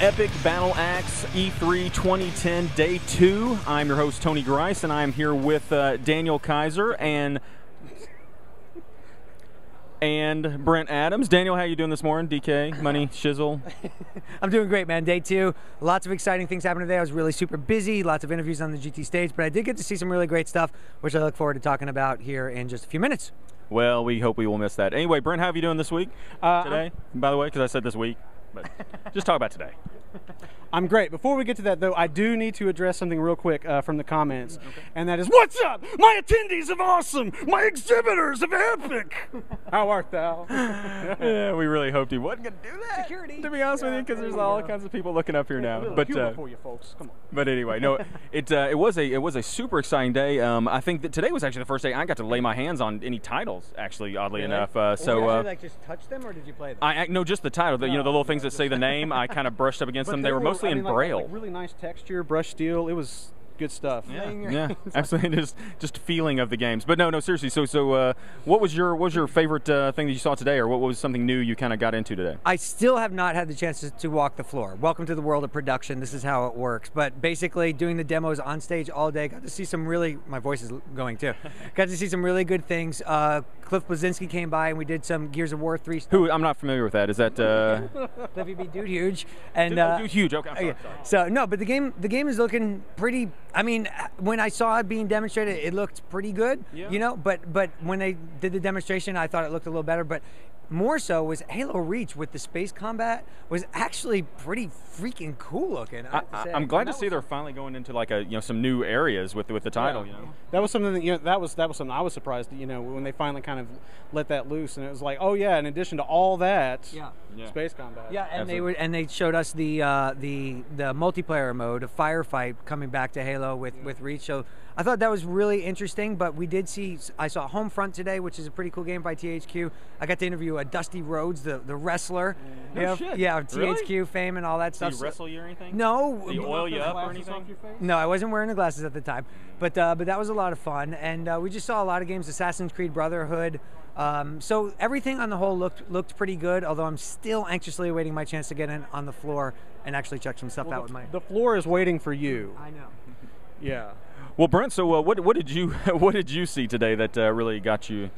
EpicBattleAxe E3 2010 Day 2. I'm your host, Tony Grice, and I'm here with Daniel Kaiser and Brent Adams. Daniel, how you doing this morning? DK, Money, Shizzle? I'm doing great, man. Day 2. Lots of exciting things happening today. I was really super busy. Lots of interviews on the GT stage, but I did get to see some really great stuff, which I look forward to talking about here in just a few minutes. Well, we hope we will miss that. Anyway, Brent, how are you doing this week? Today, by the way, because I said this week. But just talk about today. I'm great. Before we get to that, though, I do need to address something real quick from the comments, and that is, what's up? My attendees of awesome! My exhibitors of epic! How art thou? Yeah, we really hoped he wasn't going to do that, Security. to be honest with you, because there's all kinds of people looking up here now. But for you folks. Come on. But anyway, no, it was a super exciting day. I think that today was actually the first day I got to lay my hands on any titles. Actually, oddly enough, Did you like just touch them, or did you play them? No, just the title. The, you know, the little things that say the name. I kind of brushed up against them. They were mostly in Braille. Like really nice texture, brushed steel. It was good stuff. Yeah, absolutely. Just feeling of the games. But no, seriously. So, what was your favorite thing that you saw today, or what was something new you kind of got into today? I still have not had the chance to walk the floor. Welcome to the world of production. This is how it works. But basically, doing the demos on stage all day, got to see some really. My voice is going too. Got to see some really good things. Cliff Blazinski came by and we did some Gears of War 3 stuff. Who? I'm not familiar with that. Is that Cliffy B. Dude Huge. And Dude Huge. Okay, I'm sorry. So no, but the game is looking pretty. I mean, when I saw it being demonstrated, it looked pretty good. Yeah. You know, but when they did the demonstration, I thought it looked a little better. But more so was Halo Reach with the space combat was actually pretty freaking cool looking. I'm glad to see they're finally going into like some new areas with the title. Yeah. You know, that was something that that was something I was surprised. When they finally kind of let that loose, and it was like, oh yeah, in addition to all that, space combat. Yeah, and they showed us the multiplayer mode of firefight coming back to Halo with Reach. So I thought that was really interesting. But we did see. I saw Homefront today, which is a pretty cool game by THQ. I got to interview Dusty Rhodes, the wrestler. Shit. Yeah, THQ Really? fame and all that stuff. Did he wrestle you or anything? No. Did he oil you up or anything? No, I wasn't wearing the glasses at the time, but that was a lot of fun, and we just saw a lot of games. Assassin's Creed Brotherhood. So everything on the whole looked pretty good. Although I'm still anxiously awaiting my chance to get in on the floor and actually check some stuff out with my. The floor is waiting for you. I know. Yeah. Well, Brent, so what did you see today that really got you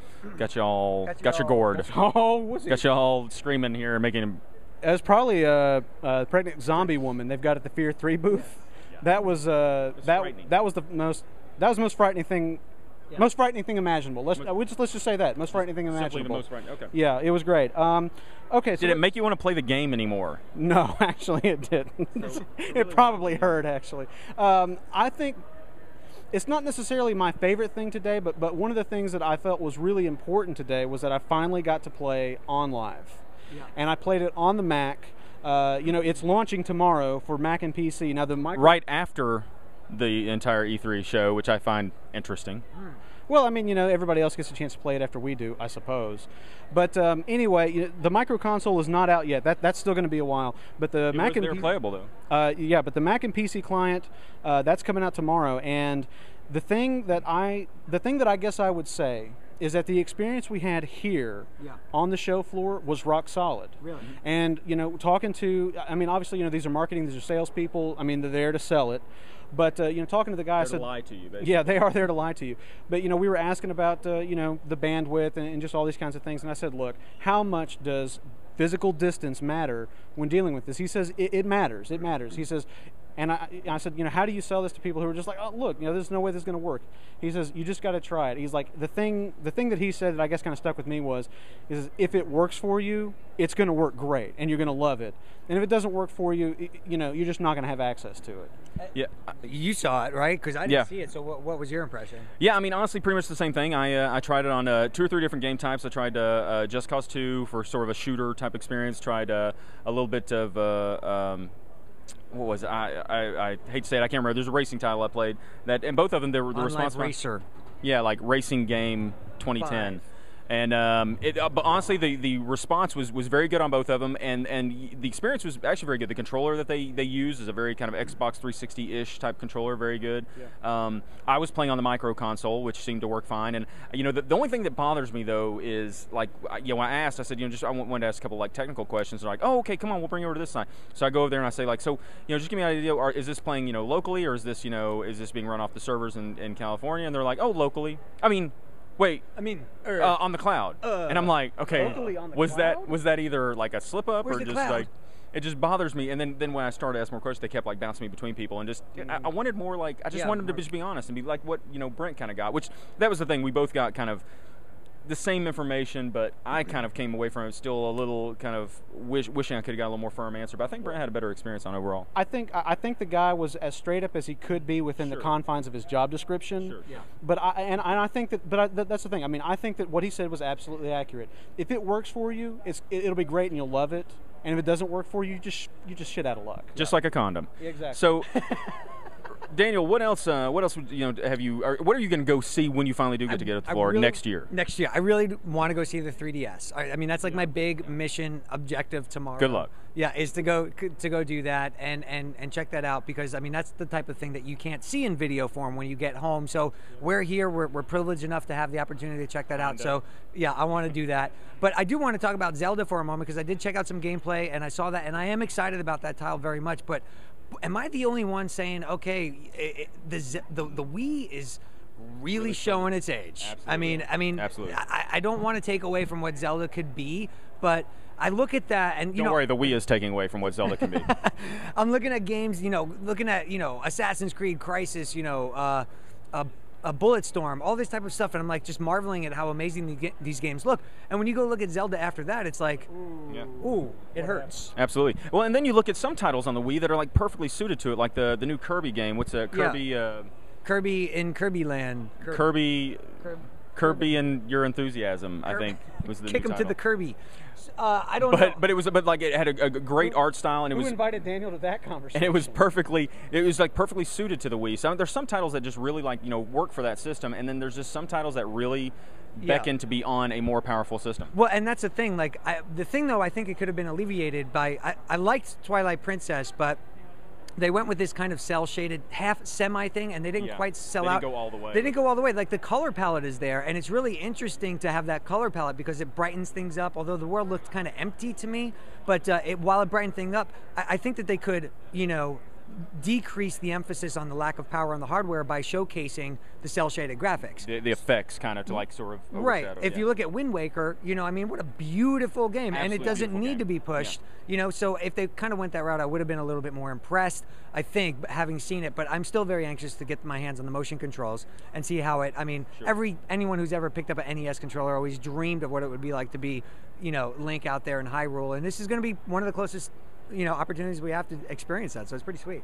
all gored? Got you all screaming here and making. It was probably a pregnant zombie woman they've got at the Fear 3 booth. Yeah. That was that was the most frightening thing. Yeah. Most frightening thing imaginable. Let's just say that most frightening thing imaginable. Simply the most frightening. Okay. Yeah, it was great. Okay. So did it make you want to play the game anymore? No, actually, it didn't. So, it probably hurt. Actually, I think it's not necessarily my favorite thing today, but one of the things that I felt was really important today was that I finally got to play OnLive. Yeah. And I played it on the Mac. It's launching tomorrow for Mac and PC. Now right after the entire E3 show, which I find interesting. Well, I mean, everybody else gets a chance to play it after we do, I suppose. But anyway, the micro console is not out yet. That's still going to be a while. But the Mac and they're playable though. Yeah, but the Mac and PC client that's coming out tomorrow. And the thing that I guess I would say is that the experience we had here on the show floor was rock solid. Really? And talking to, I mean, obviously, these are marketing, these are salespeople. I mean, they're there to sell it. But talking to the guy, to lie to you, basically. Yeah, they are there to lie to you. But we were asking about the bandwidth and just all these kinds of things, and I said, look, how much does physical distance matter when dealing with this? He says it matters. It matters. He says. And I said, how do you sell this to people who are just like, oh, look, there's no way this is going to work. He says, you just got to try it. He's like, the thing that he said that I guess kind of stuck with me is if it works for you, it's going to work great, and you're going to love it. And if it doesn't work for you, you're just not going to have access to it. Yeah, you saw it, right? Because I didn't see it. So what was your impression? Yeah, I mean, honestly, pretty much the same thing. I tried it on 2 or 3 different game types. I tried Just Cause 2 for sort of a shooter type experience. Tried a little bit of. What was it? I hate to say it, I can't remember. There's a racing title I played that, and both of them they were responsible. Racer. Yeah, like Racing Game 2010. And but honestly, the response was very good on both of them, and the experience was actually very good. The controller that they use is a very kind of Xbox 360-ish type controller, very good. Yeah. I was playing on the micro console, which seemed to work fine. And the only thing that bothers me though is like when I asked, I said I wanted to ask a couple like technical questions. They're like, oh, okay, come on, we'll bring you over to this side. So I go over there and I say like, so just give me an idea. Is this playing locally, or is this is this being run off the servers in California? And they're like, oh, locally. Wait. On the cloud. And I'm like, okay, was that either like a slip up or just like, it just bothers me. And then when I started asking more questions, they kept like bouncing me between people, and just I wanted more like I just wanted them to just be honest and be like what Brent kind of got, which that was the thing. We both got kind of the same information, but I kind of came away from it still a little kind of wishing I could have got a little more firm answer. But I think Brent had a better experience on overall. I think the guy was as straight up as he could be within the confines of his job description. Sure. Yeah. But I think that that's the thing. I mean, I think that what he said was absolutely accurate. If it works for you, it'll be great and you'll love it. And if it doesn't work for you, you just shit out of luck. Just like a condom. Yeah, exactly. So. Daniel, what else have you? Or what are you going to go see when you finally do get to the floor next year? Next year, I really want to go see the 3DS. I mean, that's like my big mission objective tomorrow. Good luck. Yeah, is to go do that and check that out, because I mean that's the type of thing that you can't see in video form when you get home. So we're here, we're privileged enough to have the opportunity to check that out. So yeah, I want to do that. But I do want to talk about Zelda for a moment, because I did check out some gameplay and I saw that, and I am excited about that title very much. But am I the only one saying, okay, the Wii is really showing its age? Absolutely. I mean, absolutely. I don't want to take away from what Zelda could be, but I look at that and don't worry, the Wii is taking away from what Zelda can be. I'm looking at games, looking at Assassin's Creed, Crysis, a Bulletstorm, all this type of stuff, and I'm like just marveling at how amazing these games look. And when you go look at Zelda after that, it's like, ooh, it hurts. Absolutely. Well, and then you look at some titles on the Wii that are like perfectly suited to it, like the new Kirby game. What's a Kirby? Yeah. Kirby in Kirby Land. Kirby and Your Enthusiasm, I think, was the Kick new him title. to the Kirby. I don't know. But it had a great art style, and who invited Daniel to that conversation? And it was like perfectly suited to the Wii. So there's some titles that just really work for that system, and then there's just some titles that really beckon to be on a more powerful system. Well, and that's the thing. The thing though, I think it could have been alleviated by. I liked Twilight Princess, but they went with this kind of cel-shaded half semi thing, and they didn't quite sell out. They didn't go all the way. They didn't go all the way. Like the color palette is there, and it's really interesting to have that color palette because it brightens things up. Although the world looked kind of empty to me, but while it brightened things up, I think that they could, decrease the emphasis on the lack of power on the hardware by showcasing the cel-shaded graphics. The effects kind of to sort of right. If you look at Wind Waker, I mean, what a beautiful game, Absolutely, and it doesn't need to be pushed. So if they kind of went that route, I would have been a little bit more impressed, I think, having seen it. But I'm still very anxious to get my hands on the motion controls and see how it. I mean, anyone who's ever picked up an NES controller always dreamed of what it would be like to be, Link out there in Hyrule, and this is going to be one of the closest opportunities we have to experience that, so it's pretty sweet.